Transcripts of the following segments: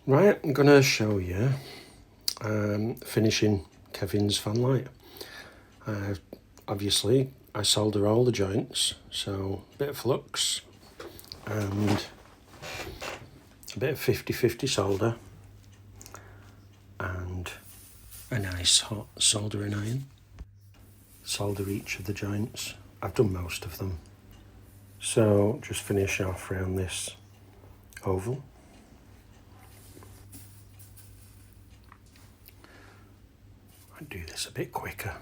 Right, I'm going to show you finishing Kevin's Fanlight. Obviously, I solder all the joints, so a bit of flux and a bit of 50-50 solder and a nice hot soldering iron. Solder each of the joints. I've done most of them. So just finish off around this oval. I'd do this a bit quicker.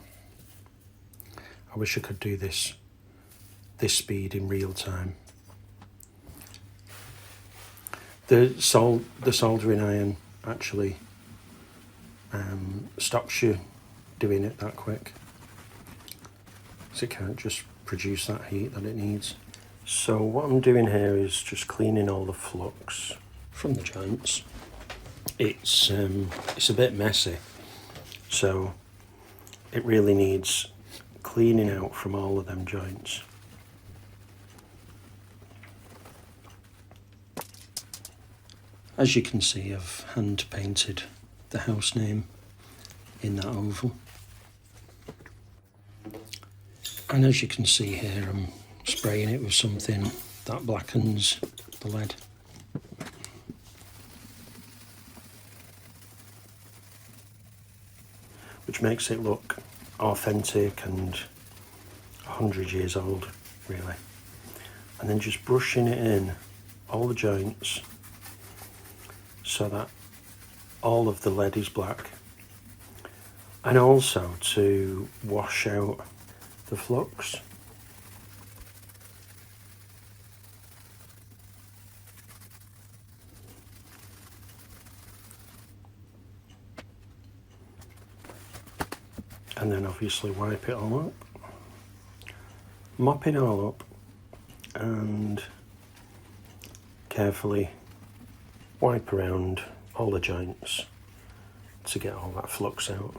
I wish I could do this speed in real time. The soldering iron actually stops you doing it that quick, so it can't just produce that heat that it needs. So what I'm doing here is just cleaning all the flux from the joints. It's a bit messy, so it really needs cleaning out from all of them joints. As you can see, I've hand painted the house name in that oval. And as you can see here, I'm spraying it with something that blackens the lead. Which makes it look authentic and 100 years old, really. And then just brushing it in all the joints so that all of the lead is black, and also to wash out the flux. And then obviously wipe it all up, mop it all up and carefully wipe around all the joints to get all that flux out.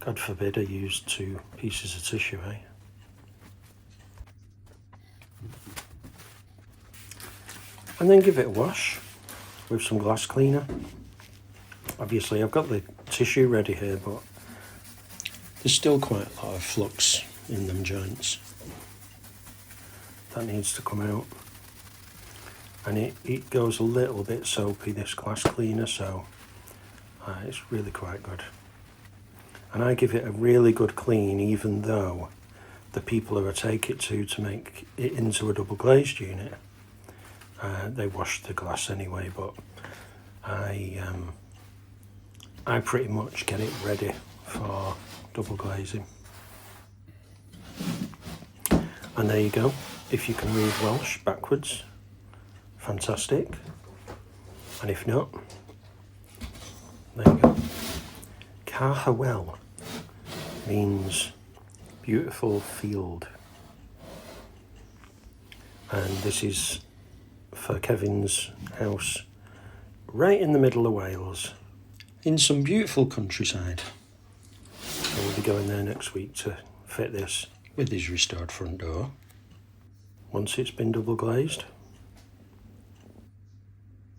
God forbid I used 2 pieces of tissue, eh? And then give it a wash with some glass cleaner. Obviously I've got the tissue ready here, but there's still quite a lot of flux in them joints. That needs to come out. And it goes a little bit soapy, this glass cleaner, so it's really quite good. And I give it a really good clean, even though the people who I take it to make it into a double glazed unit, they wash the glass anyway, but I pretty much get it ready for double glazing. And there you go. If you can read Welsh backwards, fantastic. And if not, there you go. Carhawel means beautiful field. And this is for Kevin's house right in the middle of Wales, in some beautiful countryside. So we'll be going there next week to fit this with his restored front door once it's been double glazed.